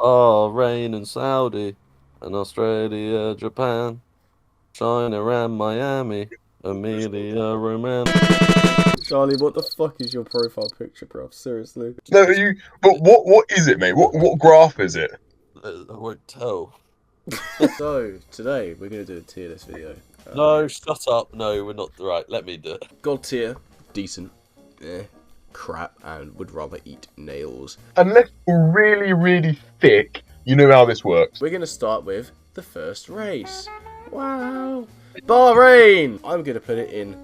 Bahrain and Saudi, and Australia, Japan, China and Miami, Emilia Romagna. Charlie, what the fuck is your profile picture, bruv? Seriously. No, you. But what is it, mate? What graph is it? I won't tell. So, today we're going to do a tier list video. No, shut up. No, we're not. Right, let me do it. God tier, decent, crap, and would rather eat nails. Unless you're really, really thick, you know how this works. We're going to start with the first race. Wow. Bahrain! I'm going to put it in,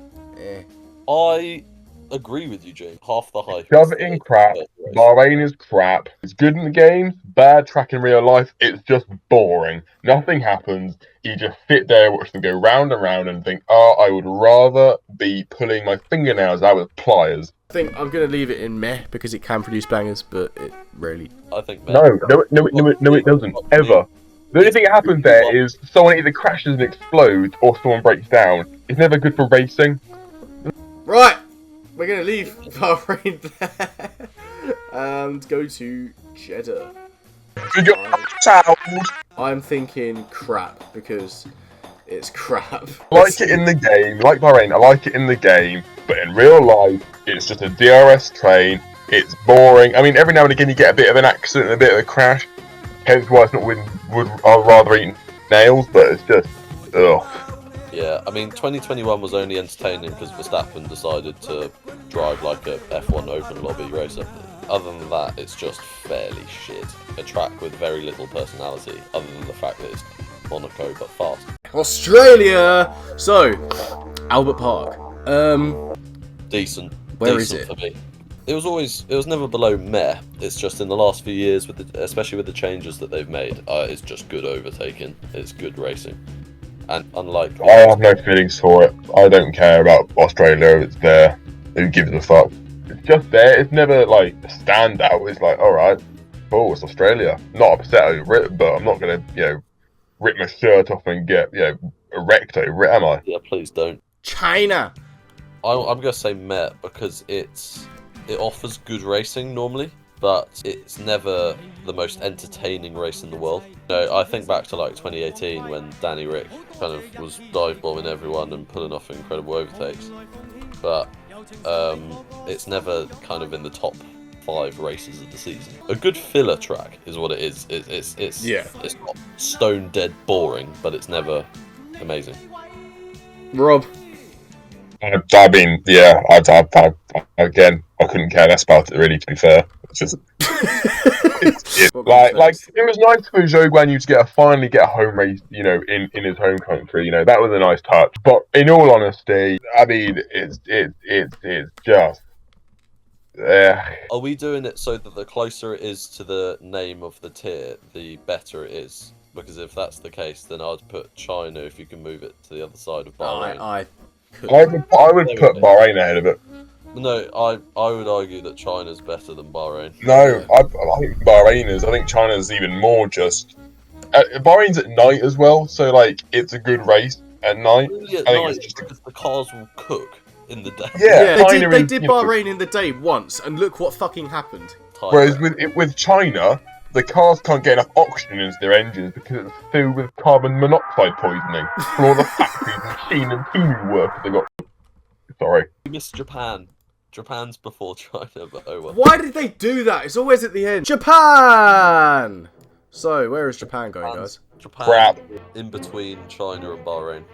I agree with you, James. Half the hype. Shove it in crap. Bahrain is crap. It's good in the games, bad track in real life. It's just boring. Nothing happens. You just sit there, watch them go round and round, and think, oh, I would rather be pulling my fingernails out with pliers. I think I'm going to leave it in meh because it can produce bangers, but it rarely. I think. No, it doesn't. Ever. The only thing that happens there is someone either crashes and explodes or someone breaks down. It's never good for racing. Right, we're going to leave Bahrain there and go to Jeddah. I'm thinking crap because it's crap. I like it in the game, like Bahrain, I like it in the game, but in real life, it's just a DRS train. It's boring. I mean, every now and again you get a bit of an accident, a bit of a crash. Hence why it's not I'd rather eat nails, but it's just, ugh. Yeah, I mean, 2021 was only entertaining because Verstappen decided to drive like a F1 open lobby racer. Other than that, it's just fairly shit. A track with very little personality, other than the fact that it's Monaco but fast. Australia! So, Albert Park. Decent. Where Decent is it? For me. It was never below meh. It's just in the last few years, especially with the changes that they've made, it's just good overtaking. It's good racing. And unlike... I have no feelings for it. I don't care about Australia. It's there. Who gives a fuck? It's just there. It's never like a standout. It's like, alright, oh, it's Australia. Not upset over it, but I'm not going to, rip my shirt off and get, erect over it, am I? Yeah, please don't. China! I'm going to say meh because it offers good racing normally, but it's never the most entertaining race in the world. I think back to like 2018 when Danny Rick kind of was dive bombing everyone and pulling off incredible overtakes, but it's never kind of in the top 5 races of the season. A good filler track is what it is. It's not stone dead boring, but it's never amazing. Rob. I mean, yeah, again, I couldn't care less about it, really, to be fair. It's just, it was nice for Zhou Guanyu to finally get a home race, in his home country. That was a nice touch. But in all honesty, I mean, it's just. Are we doing it so that the closer it is to the name of the tier, the better it is? Because if that's the case, then I'd put China if you can move it to the other side of Bahrain. I would put Bahrain ahead of it. No, I would argue that China's better than Bahrain. No, I think Bahrain is. I think China's even more just. Bahrain's at night as well, so like it's a good race at night. Really at I think night, it's just because the cars will cook in the day. Yeah, they did Bahrain in the day once, and look what fucking happened. Whereas with China, the cars can't get enough oxygen into their engines because it's filled with carbon monoxide poisoning from all the factories and Sheen and Timu work they got. Sorry. We missed Japan. Japan's before China, but oh well. Why did they do that? It's always at the end. Japan! So, where is Japan going, guys? Japan crap. In between China and Bahrain.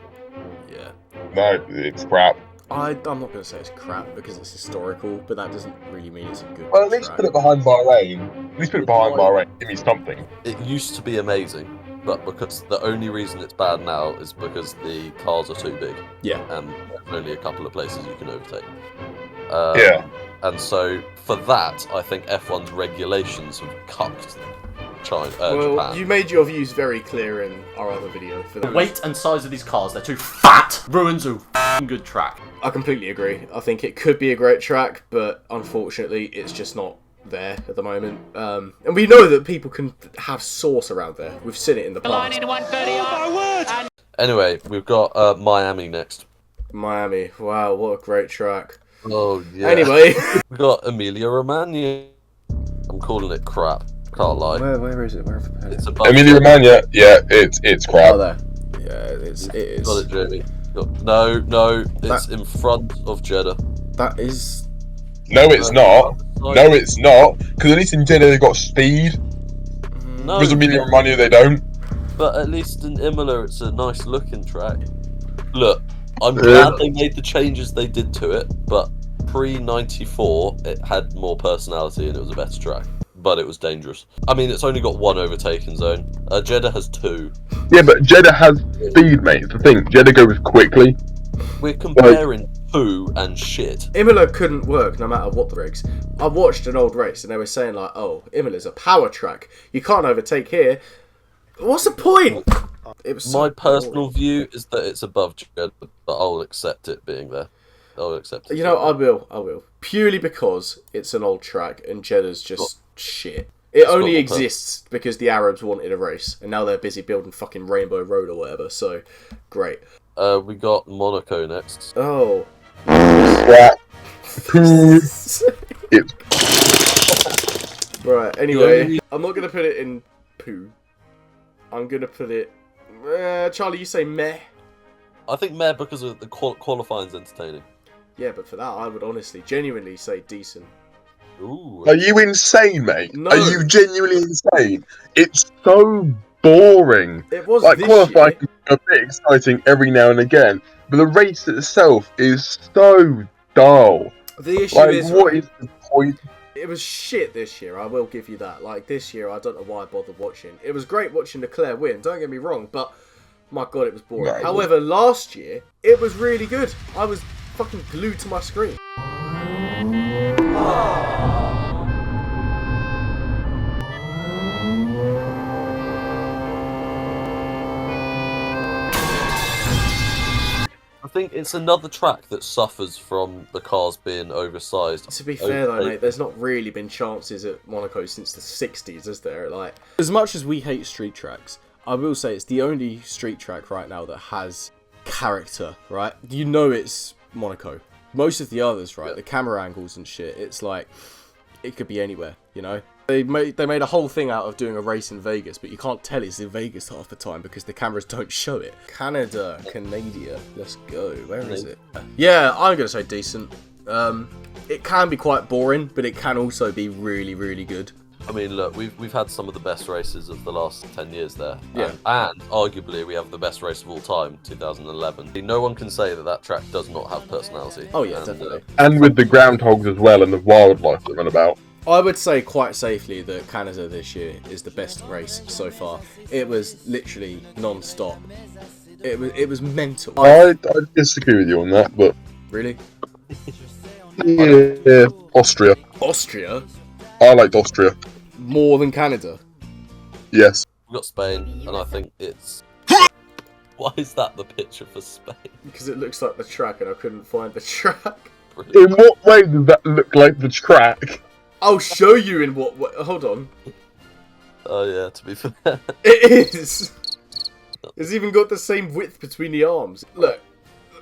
Yeah. No, it's crap. I'm not going to say it's crap because it's historical, but that doesn't really mean it's a good Well, at least track. put it behind Bahrain. At least put it behind Bahrain. Give me something. It used to be amazing, but because the only reason it's bad now is because the cars are too big. Yeah. And there's only a couple of places you can overtake. Yeah. And so, for that, I think F1's regulations have cucked Japan. You made your views very clear in our other video. The weight and size of these cars, they're too fat! Ruins a f***ing good track. I completely agree. I think it could be a great track, but unfortunately, it's just not there at the moment. And we know that people can have sauce around there. We've seen it in the past. Anyway, we've got Miami next. Miami. Wow, what a great track. Oh, yeah. Anyway. We've got Emilia Romagna. I'm calling it crap. Can't lie. Where is it? Where have I put it? It's above. Emilia Romagna, yeah, it's crap. Oh, there. Yeah, it is. Got it, Jamie. No, it's in front of Jeddah. That is. No, it's not. No, it's not. Because at least in Jeddah they've got speed. No, Whereas Emilia Romagna they don't. but at least in Imola it's a nice looking track. Look, I'm glad they made the changes they did to it, but pre-94 it had more personality and it was a better track. But it was dangerous. I mean, it's only got one overtaking zone. Jeddah has 2. Yeah, but Jeddah has speed, mate. It's the thing. Jeddah goes quickly. We're comparing poo and shit. Imola couldn't work no matter what the rigs. I watched an old race and they were saying like, oh, Imola's a power track. You can't overtake here. What's the point? It was My so personal boring. view is that it's above Jeddah, but I'll accept it being there. I'll accept it. You know, I will. Purely because it's an old track and Jeddah's just shit. It only exists because the Arabs wanted a race and now they're busy building fucking Rainbow Road or whatever, so great. We got Monaco next. Oh. Crap. Right, anyway, Yeah. I'm not going to put it in poo. I'm going to put it... Charlie, you say meh? I think meh because of the qualifying's entertaining. Yeah, but for that, I would honestly, genuinely say decent. Ooh. Are you insane, mate? No. Are you genuinely insane? It's so boring. It was Like, this qualifying year. can be a bit exciting every now and again, but the race itself is so dull. The issue Like, is, what is the point? it was shit this year, I will give you that. Like, this year, I don't know why I bothered watching. It was great watching Leclerc win, don't get me wrong, but my god, it was boring. No. However, last year, it was really good. I was fucking glued to my screen. I think it's another track that suffers from the cars being oversized. To be fair though, mate, there's not really been chances at Monaco since the 60s, is there? Like, as much as we hate street tracks, I will say it's the only street track right now that has character, right? You know it's Monaco. Most of the others, right, the camera angles and shit, it's like, it could be anywhere, you know? They made a whole thing out of doing a race in Vegas, but you can't tell it's in Vegas half the time because the cameras don't show it. Canada, let's go. Where is it? Yeah, I'm gonna say decent. It can be quite boring, but it can also be really, really good. I mean, look, we've had some of the best races of the last 10 years there. Yeah. And arguably, we have the best race of all time, 2011. No one can say that that track does not have personality. Oh yeah, And, definitely. And with the groundhogs as well and the wildlife that run about. I would say quite safely that Canada this year is the best race so far. It was literally non-stop. It was mental. I disagree with you on that, but Really? yeah, Austria. Austria? I liked Austria. More than Canada? Yes. We've got Spain, and I think it's... Why is that the picture for Spain? Because it looks like the track and I couldn't find the track. In what way does that look like the track? I'll show you in what way. Hold on. Oh yeah, to be fair. It is! It's even got the same width between the arms. Look,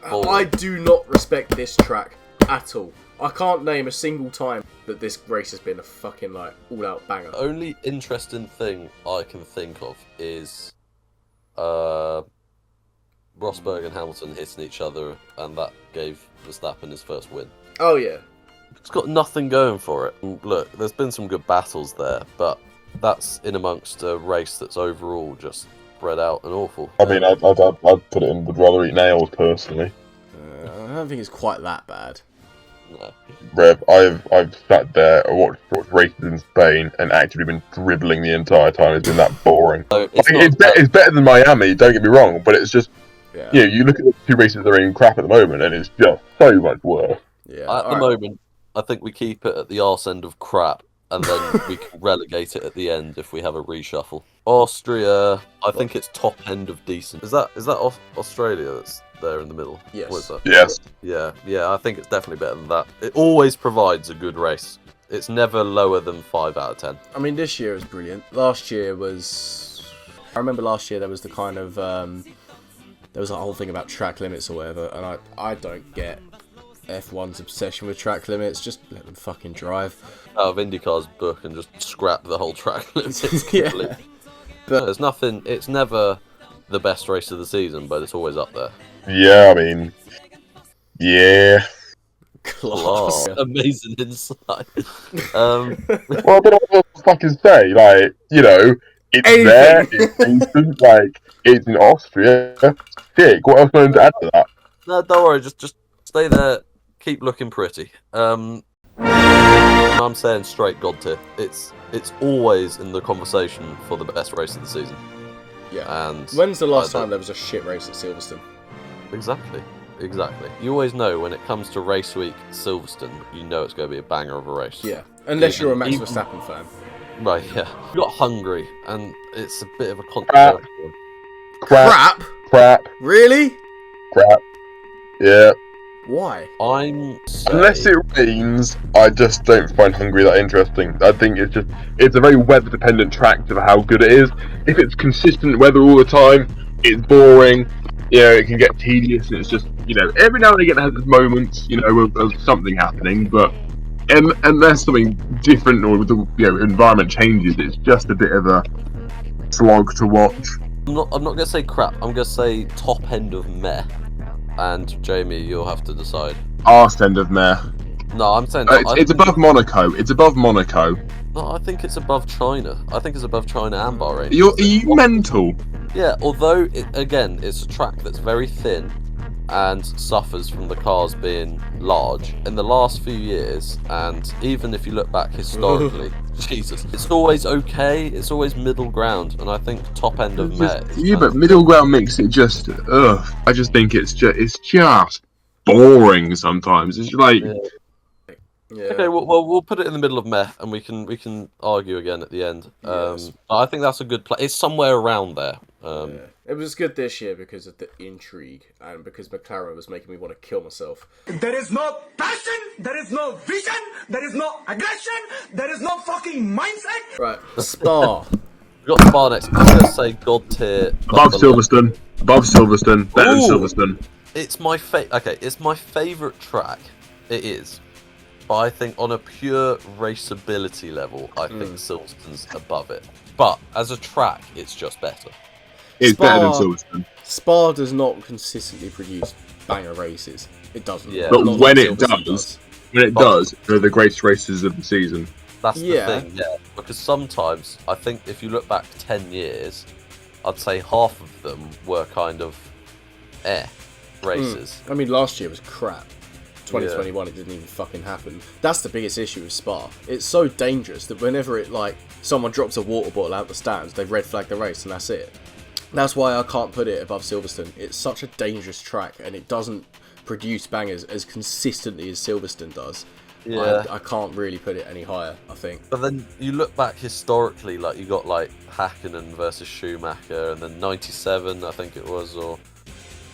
I do not respect this track at all. I can't name a single time that this race has been a fucking, like, all-out banger. The only interesting thing I can think of is Rosberg and Hamilton hitting each other, and that gave Verstappen his first win. Oh, yeah. It's got nothing going for it. And look, there's been some good battles there, but that's in amongst a race that's overall just spread out and awful. I mean, I'd put it in would rather eat nails, personally. I don't think it's quite that bad. No. Rev, I've sat there and watched races in Spain and actually been dribbling the entire time. It's been that boring. So It's better than Miami, don't get me wrong, but it's just, Yeah. you know, you look at the two races that are in crap at the moment and it's just so much worse. Yeah. At the moment, I think we keep it at the arse end of crap, and then we can relegate it at the end if we have a reshuffle. Austria, I think it's top end of decent. Is that Australia that's there in the middle? Yes. What is that? Yes. Yeah, I think it's definitely better than that. It always provides a good race. It's never lower than 5 out of 10. I mean, this year was brilliant. Last year was... I remember last year there was the kind of... there was a whole thing about track limits or whatever, and I don't get F1's obsession with track limits. Just let them fucking drive. Out of IndyCar's book and just scrap the whole track limits Yeah. completely. But there's nothing. It's never the best race of the season, but it's always up there. Yeah, I mean, yeah. Class. Amazing insight. Well, I don't know what to fucking say. Like, you know, it's Anything. there. It's decent. Like, it's in Austria. Sick. What else am I to add to that? No, don't worry. Just stay there. Keep looking pretty. I'm saying straight god tier. It's always in the conversation for the best race of the season. Yeah. And When's the last time there was a shit race at Silverstone? Exactly. You always know when it comes to race week Silverstone, you know it's going to be a banger of a race. Yeah. Unless you're a Max Even- Verstappen fan. Right, yeah. You got Hungary, and it's a bit of a controversial one. Crap? Crap. Really? Crap. Yeah. Why? Unless it rains, I just don't find Hungary that interesting. I think it's a very weather dependent track to how good it is. If it's consistent weather all the time, it's boring. You know, it can get tedious, and it's just, you know, every now and again it has its moments, you know, of something happening, but unless something different or the environment changes, it's just a bit of a slog to watch. I'm not gonna say crap. I'm gonna say top end of meh. And Jamie, you'll have to decide. Arse end of meh. No, I'm saying It's above Monaco. It's above Monaco. No, I think it's above China. I think it's above China and Bahrain. Are you mental? Yeah, although it's a track that's very thin and suffers from the cars being large in the last few years, and even if you look back historically, Jesus, it's always okay. It's always middle ground, and I think top end of meh. Yeah, but middle ground makes it just I just think it's just boring sometimes. It's like. Yeah. Okay, well, we'll put it in the middle of meh, and we can argue again at the end. Yes. But I think that's a good play. It's somewhere around there. Yeah. It was good this year because of the intrigue and because McLaren was making me want to kill myself. There is no passion, there is no vision, there is no aggression, there is no fucking mindset. Right, Spa. We've got Spa next. I'm going to say god tier. Above Silverstone, better than Silverstone. It's my it's my favourite track. It is. But I think on a pure raceability level, I think Silverstone's above it. But as a track, it's just better. It's better than Silverstone. Spa does not consistently produce banger races. It doesn't. Yeah. But Not when like it Silverstone does, they're the greatest races of the season. That's the Yeah. thing, yeah. Because sometimes, I think if you look back 10 years, I'd say half of them were kind of races. I mean, last year was crap. 2021, it didn't even fucking happen. That's the biggest issue with Spa. It's so dangerous that whenever someone drops a water bottle out the stands, they red flag the race and that's it. That's why I can't put it above Silverstone. It's such a dangerous track and it doesn't produce bangers as consistently as Silverstone does. Yeah. I can't really put it any higher, I think. But then you look back historically, like you got like Hakkinen versus Schumacher, and then 97, I think it was, or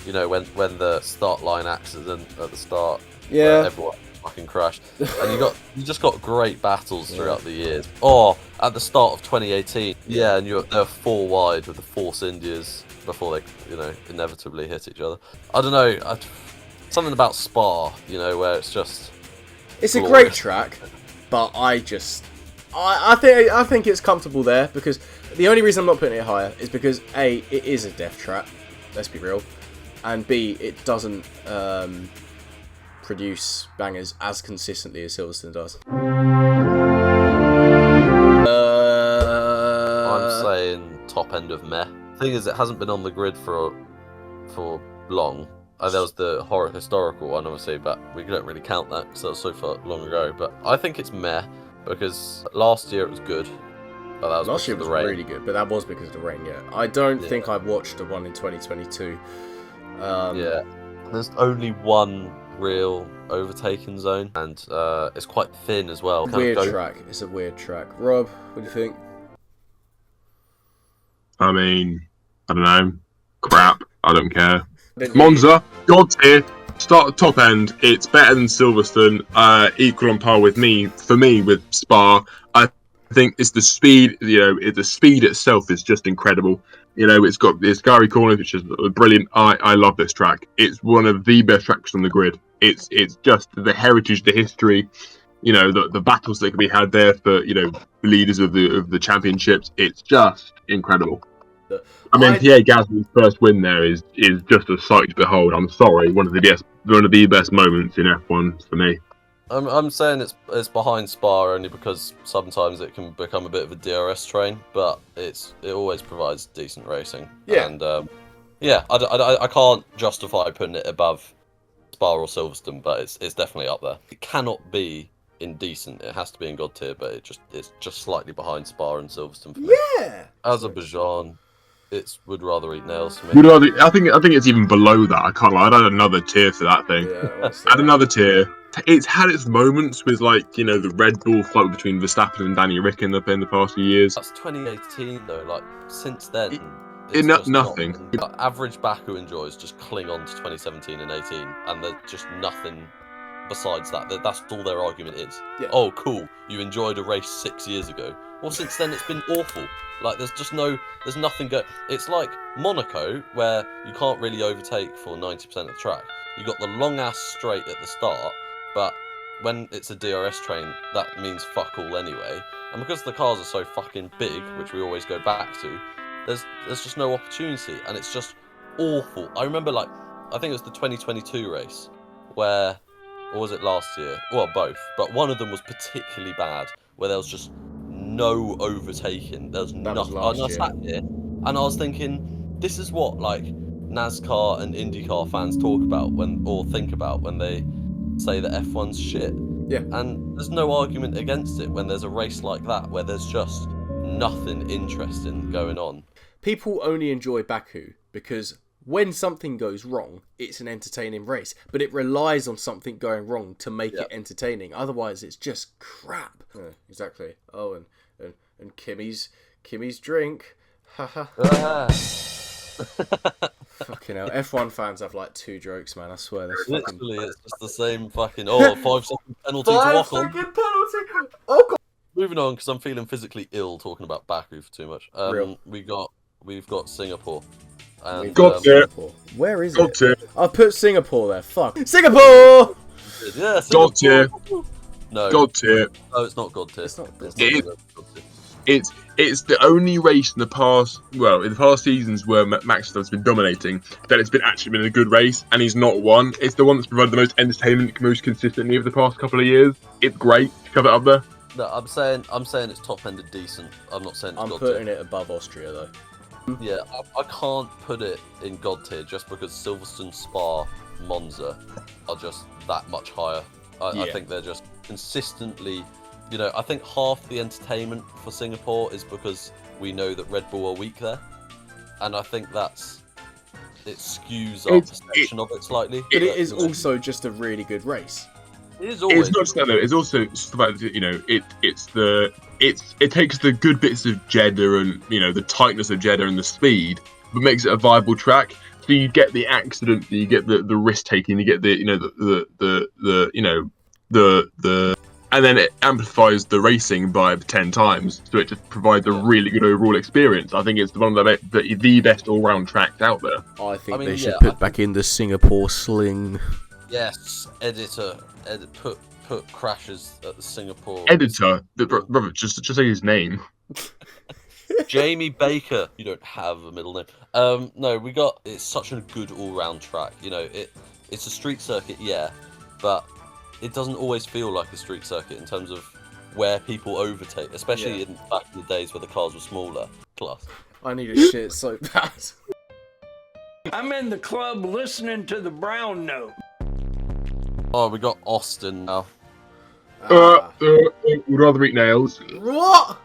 you know when the start line accident at the start, Yeah. where everyone fucking crashed, and you just got great battles throughout the years. Or at the start of 2018, and they're 4 wide with the Force Indias before they inevitably hit each other. I don't know, something about Spa, where it's just. It's a glorious. great track, but I think it's comfortable there because the only reason I'm not putting it higher is because A, it is a death trap, let's be real, and B, it doesn't produce bangers as consistently as Silverstone does. I'm saying top end of meh. Thing is, it hasn't been on the grid for long. There was the horror historical one, obviously, but we don't really count that because that was so far long ago. But I think it's meh because last year it was good. But that was Last year because was of the rain. really good, but that was because of the rain, yeah. I don't think I've watched the one in 2022. Yeah. There's only one real overtaking zone, and it's quite thin as well. Weird track. It's a weird track. Rob, what do you think? I mean, I don't know. Crap. I don't care. Didn't Monza, God tier. Start at top end. It's better than Silverstone. Equal on par with me. For me, with Spa, I I think it's the speed. The speed itself is just incredible. It's got this Gary Corners, which is brilliant. I love this track. It's one of the best tracks on the grid. It's just the heritage, the history. The battles that can be had there for leaders of the championships. It's just incredible. Pierre Gasly's first win there is just a sight to behold. I'm sorry, one of the best moments in F1 for me. I'm saying it's behind Spa only because sometimes it can become a bit of a DRS train, but it always provides decent racing. Yeah. And I can't justify putting it above Spa or Silverstone, but it's definitely up there. It cannot be indecent. It has to be in God tier, but it's just slightly behind Spa and Silverstone for me. Yeah. Azerbaijan, would rather eat nails for me. I think it's even below that. I can't lie. I'd add another tier for that thing. Yeah, honestly, add another tier. It's had its moments with the Red Bull fight between Verstappen and Danny Rick in the past few years. That's 2018 though. Since then, nothing. Average Baku enjoys just cling on to 2017 and 18, and there's just nothing besides that. That's all their argument is. Yeah. Oh, cool. You enjoyed a race 6 years ago. Well, since then it's been awful. There's nothing It's like Monaco, where you can't really overtake for 90% of the track. You got the long ass straight at the start, but when it's a DRS train, that means fuck all anyway. And because the cars are so fucking big, which we always go back to, there's just no opportunity, and it's just awful. I remember I think it was the 2022 race, or was it last year? Well, both, but one of them was particularly bad, where there was just no overtaking. There was nothing. I sat here and I was thinking, this is what NASCAR and IndyCar fans talk about think about when they say that F1's shit. Yeah. And there's no argument against it when there's a race like that where there's just nothing interesting going on. People only enjoy Baku because when something goes wrong, it's an entertaining race, but it relies on something going wrong to make it entertaining. Otherwise, it's just crap. Yeah, exactly. Oh, and Kimmy's drink. Haha. Fucking hell. F1 fans have 2 jokes, man. I swear. Literally, it's just the same fucking 5-second penalty to walk on. 5-second penalty. Oh god. Moving on, because I'm feeling physically ill talking about Baku for too much. Real. We've got Singapore. And, Singapore. Where is it? Tier. I've put Singapore there. Fuck. Singapore! Yeah, God tier. No. God tier. No, it's not God tier. It's not God tier. It's the only race in the past seasons where Max Verstappen's been dominating that it's actually been a good race, and he's not won. It's the one that's provided the most entertainment most consistently over the past couple of years. It's great. Shove it up there. No, I'm saying it's top end of decent. I'm not saying it's I'm God putting tier. it above Austria though. Yeah, I can't put it in God tier just because Silverstone, Spa, Monza are just that much higher. I think they're just consistently, I think half the entertainment for Singapore is because we know that Red Bull are weak there. And I think it skews our perception of it slightly. But it is also just a really good race. It is always. It's not just that though. It's also just about it takes the good bits of Jeddah and the tightness of Jeddah and the speed, but makes it a viable track. So you get the accident, you get the risk taking, you get and then it amplifies the racing by 10 times. So it just provides a really good overall experience. I think it's one of the best all round tracks out there. I think they should put back in the Singapore sling. Yes, put crashes at the Singapore. Editor, brother, just say his name. Jamie Baker. You don't have a middle name. No, it's such a good all-round track. It's a street circuit, yeah, but it doesn't always feel like a street circuit in terms of where people overtake, especially back in the days where the cars were smaller. Class. I need a shit so bad. I'm in the club listening to the brown note. Oh, we got Austin now. Would rather eat nails. What?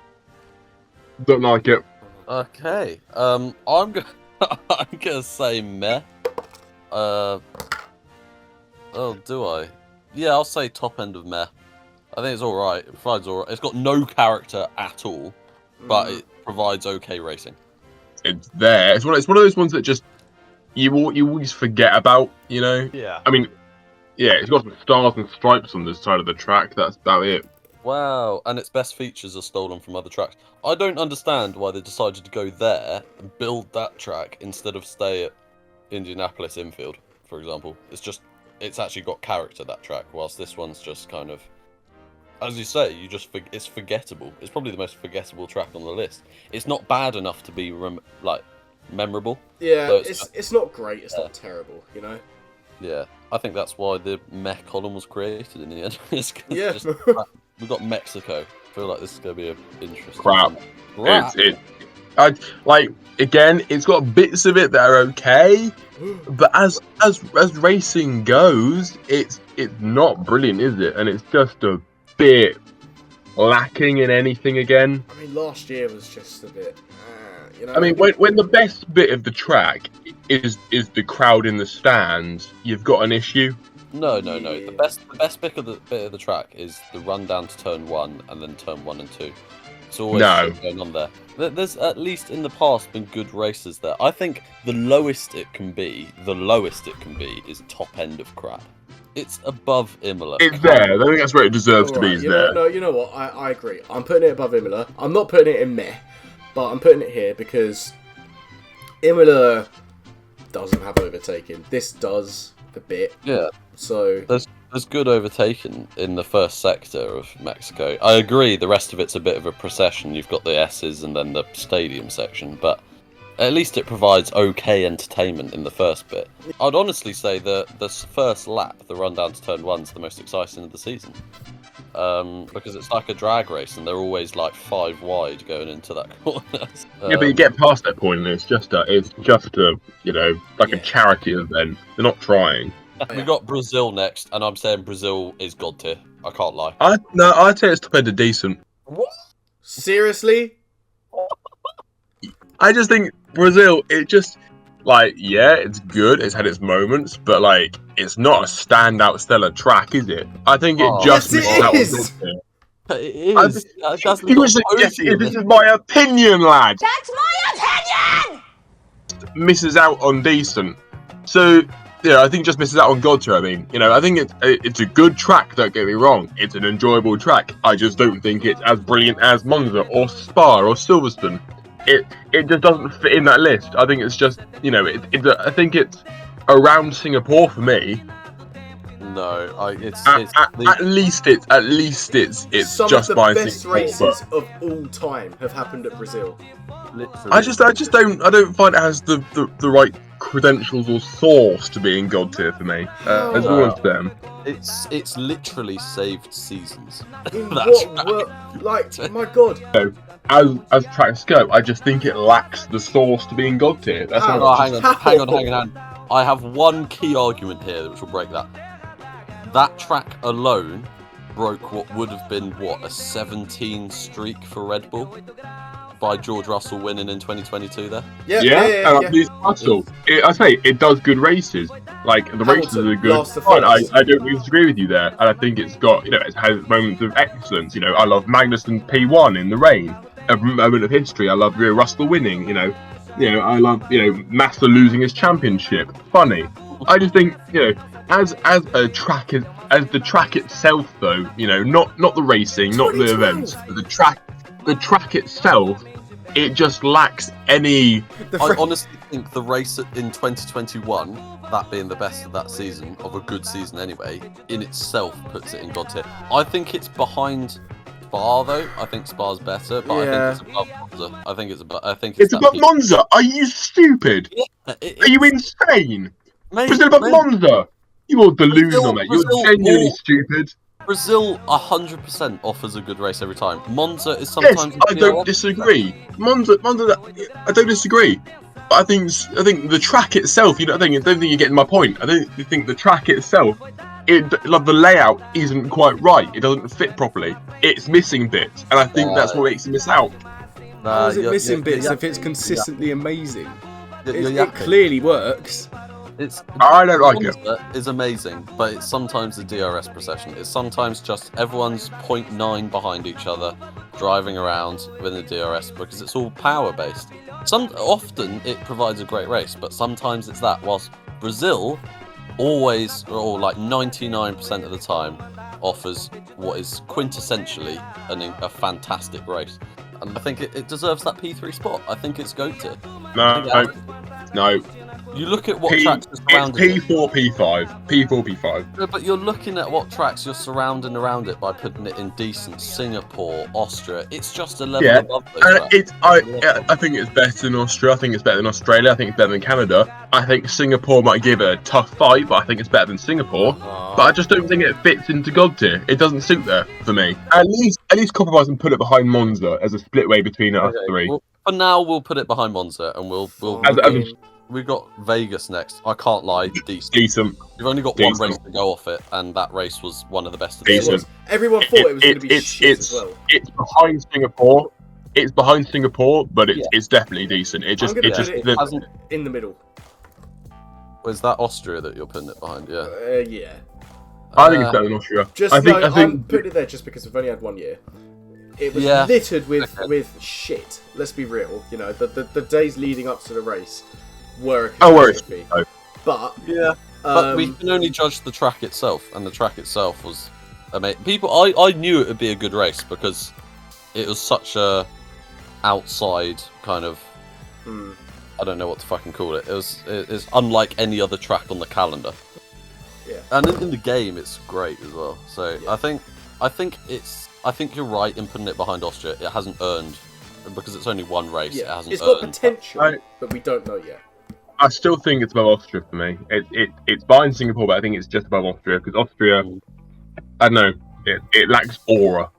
Don't like it. Okay. I'm gonna say meh. Oh, do I? Yeah, I'll say top end of meh. I think it's alright. It provides alright. It's got no character at all, but it provides okay racing. It's there. It's one of those ones that just you always forget about. Yeah. I mean, yeah, it's got some stars and stripes on this side of the track. That's about it. Wow, and its best features are stolen from other tracks. I don't understand why they decided to go there and build that track instead of stay at Indianapolis infield, for example. It's actually got character, that track, whilst this one's just kind of, as you say, it's forgettable. It's probably the most forgettable track on the list. It's not bad enough to be memorable. Yeah, so it's not great. It's not terrible, you know. Yeah, I think that's why the mech column was created in the end. Yeah. We've got Mexico. I feel like this is going to be an interesting Crap. one. Again, it's got bits of it that are okay, but as racing goes, it's not brilliant, is it? And it's just a bit lacking in anything again. I mean, last year was just a bit, you know. I mean, when the best bit of the track is the crowd in the stands, you've got an issue. No. The best bit of the track is the run down to turn 1 and then turn 1 and 2. It's always shit going on there. There's at least in the past been good races there. I think the lowest it can be is top end of crap. It's above Imola. It's there. I think that's where it deserves to be. Is there? No, you know what? I agree. I'm putting it above Imola. I'm not putting it in meh, but I'm putting it here because Imola doesn't have overtaking. This does a bit. Yeah. So there's good overtaking in the first sector of Mexico. I agree. The rest of it's a bit of a procession. You've got the S's and then the stadium section, but at least it provides okay entertainment in the first bit. I'd honestly say the first lap, the run down to turn 1's the most exciting of the season. Because it's like a drag race and they're always like 5 wide going into that corner. Yeah, but you get past that point and it's just a a charity event. They're not trying. We got Brazil next, and I'm saying Brazil is god tier. I can't lie. I'd say it's top end of decent. What? Seriously? I just think Brazil, it just it's good. It's had its moments, but it's not a standout stellar track, is it? I think it just misses out on is. It is. This is my opinion, lad. That's my opinion! Misses out on decent. So. Yeah, I think it just misses out on God tier. I mean, I think it's a good track, don't get me wrong. It's an enjoyable track. I just don't think it's as brilliant as Monza or Spa or Silverstone. It just doesn't fit in that list. I think it's just, I think it's around Singapore for me. No, at least it's some just of the by best Singapore, races of all time have happened at Brazil. literally. I don't find it has the right credentials or source to being God tier for me. As well as them. It's literally saved seasons. In my god. As tracks go, I just think it lacks the source to being God tier. That's How? all. Hang on. I have one key argument here which will break that. That track alone broke what would have been, a 17 streak for Red Bull by George Russell winning in 2022 there. Yeah. Russell. I say it does good races. The races are good. Fine, I don't disagree with you there, and I think it's got it has moments of excellence. I love Magnussen's P1 in the rain, a moment of history. I love Russell winning. I love Massa losing his championship. Funny. I just think as a track as the track itself though, not the racing, not the events, but the track itself, it just lacks any. I honestly think the race in 2021, that being the best of that season, of a good season anyway, in itself puts it in God tier. I think it's behind Spa though. I think Spa's better, but I think it's above Monza. I think it's above Monza. Are you stupid? Yeah, are you insane? Maybe, Brazil above Monza. You're delusional, mate. You're genuinely stupid. Brazil 100% offers a good race every time. Monza is sometimes. Yes, I don't disagree. Monza, I don't disagree. But I think the track itself. I don't think you're getting my point. I don't think the track itself. The layout isn't quite right. It doesn't fit properly. It's missing bits, and I think that's what makes it miss out. How is it missing bits if it's consistently amazing? It clearly works. I don't like it. It's amazing, but it's sometimes the DRS procession. It's sometimes just everyone's 0.9 behind each other, driving around with the DRS because it's all power based. Often it provides a great race, but sometimes it's that. Whilst Brazil always, or 99% of the time, offers what is quintessentially a fantastic race. And I think it deserves that P3 spot. I think it's GOAT tier. No. You look at what tracks are surrounding it's P4, P5. P4, P5. No, but you're looking at what tracks you're surrounding around it by putting it in decent. Singapore, Austria. It's just a level above those tracks. I think it's better than Austria. I think it's better than Australia. I think it's better than Canada. I think Singapore might give it a tough fight, but I think it's better than Singapore. But I just don't think it fits into God tier. It doesn't suit there for me. At least compromise and put it behind Monza as a splitway between us three. Well, for now, we'll put it behind Monza, and we've got Vegas next. I can't lie, decent. We've only got one race to go off it, and that race was one of the best of the season. Everyone thought it was going to be shit as well. It's behind Singapore. It's behind Singapore, but it's definitely decent. It just in the middle. Was that Austria that you're putting it behind? Yeah. Yeah. I think it's better than Austria. I'm putting it there just because we've only had 1 year. It was littered with shit. Let's be real. You know, the days leading up to the race were a catastrophe. But but we can only judge the track itself, and the track itself was amazing. I knew it would be a good race because it was such a outside kind of. I don't know what to fucking call it. It's unlike any other track on the calendar. Yeah. And in the game, it's great as well. So I think you're right in putting it behind Austria. It hasn't earned because it's only one race. Yeah. It hasn't. It's got potential, but we don't know yet. I still think it's above Austria for me. It's behind Singapore, but I think it's just above Austria because Austria, I don't know, it lacks aura.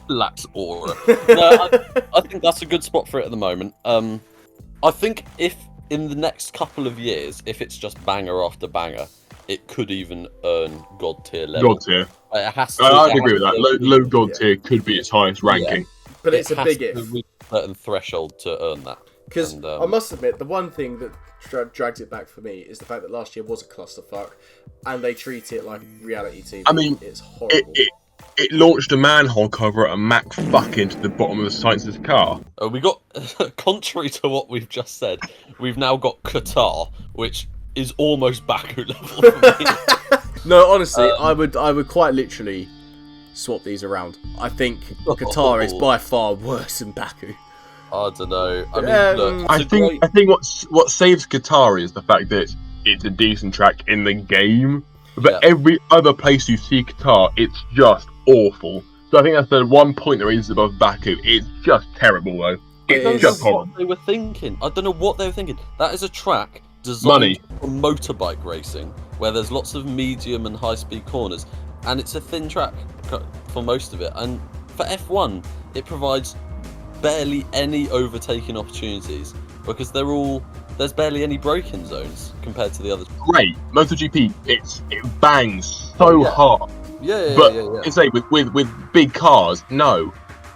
Lacks aura. No, I think that's a good spot for it at the moment. I think if in the next couple of years, if it's just banger after banger, it could even earn God tier level. God tier. It has to. I'd agree with that. Low God tier could be its highest ranking. But it's a big if. Reach a certain threshold to earn that. Because I must admit, the one thing that drags it back for me is the fact that last year was a clusterfuck, and they treat it like reality TV. I mean, it's horrible. It launched a manhole cover at a Mac fuck into the bottom of the Science's car. We got, contrary to what we've just said, we've now got Qatar, which is almost Baku level for me. No, honestly, I would quite literally swap these around. I think Qatar is by far worse than Baku. I don't know. I mean, look, I think what saves Qatar is the fact that it's a decent track in the game. But every other place you see Qatar, it's just awful. So I think that's the one point that raises above Baku. It's just terrible, though. It's just horrible. What they were thinking. I don't know what they were thinking. That is a track designed for motorbike racing, where there's lots of medium and high-speed corners, and it's a thin track for most of it. And for F1, it provides barely any overtaking opportunities because there's barely any braking zones compared to the others. Great, MotoGP, it bangs so hard. But it's like with big cars, no,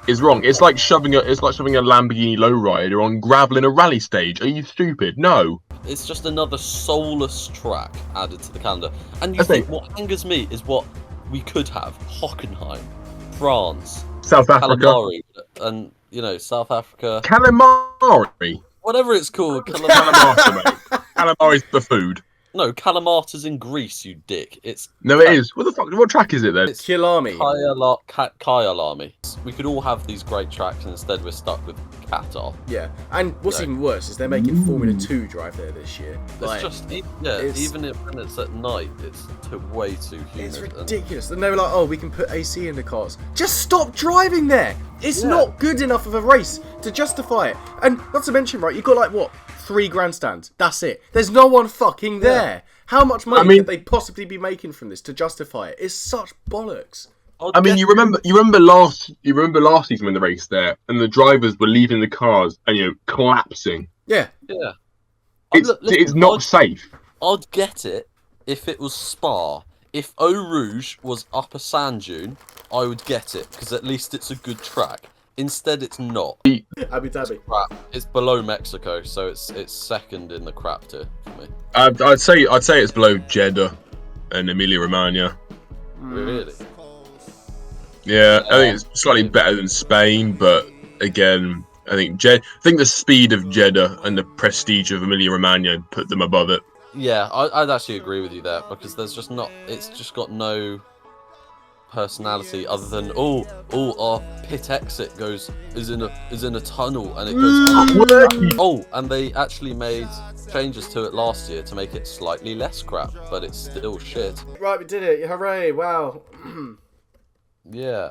it's wrong. It's like shoving a Lamborghini lowrider on gravel in a rally stage. Are you stupid? No. It's just another soulless track added to the calendar. And you think what angers me is what we could have: Hockenheim, France, South Africa, Calamari, and South Africa. Calamari. Whatever it's called. Calamari, mate. Calamari's the food. No, Kalamata's in Greece, you dick. It is. What the fuck? What track is it then? It's Kyalami. Kyalami. We could all have these great tracks, and instead we're stuck with Qatar. Yeah, and what's even worse is they're making Formula 2 drive there this year. It's just, even when it's at night, it's way too humid. It's ridiculous. And they were like, oh, we can put AC in the cars. Just stop driving there. It's not good enough of a race to justify it. And not to mention, right, you've got 3 grandstands. That's it. There's no one fucking there. How much money could they possibly be making from this to justify it? It's such bollocks. I mean, you remember last season when the race there, and the drivers were leaving the cars and collapsing. Yeah. It's not safe. I'd get it if it was Spa. If Eau Rouge was up a sand dune, I would get it because at least it's a good track. Instead, it's not. Abu Dhabi. It's below Mexico, so it's second in the crap tier for me. I'd say it's below Jeddah and Emilia-Romagna. Really? Yeah, I think it's slightly better than Spain, but again, I think the speed of Jeddah and the prestige of Emilia-Romagna put them above it. Yeah, I'd actually agree with you there because there's just not. It's just got no. personality other than our pit exit is in a tunnel and it goes and they actually made changes to it last year to make it slightly less crap, but it's still shit. Right, we did it. Hooray, wow. Yeah.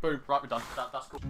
Boom, right, we're done. That's cool.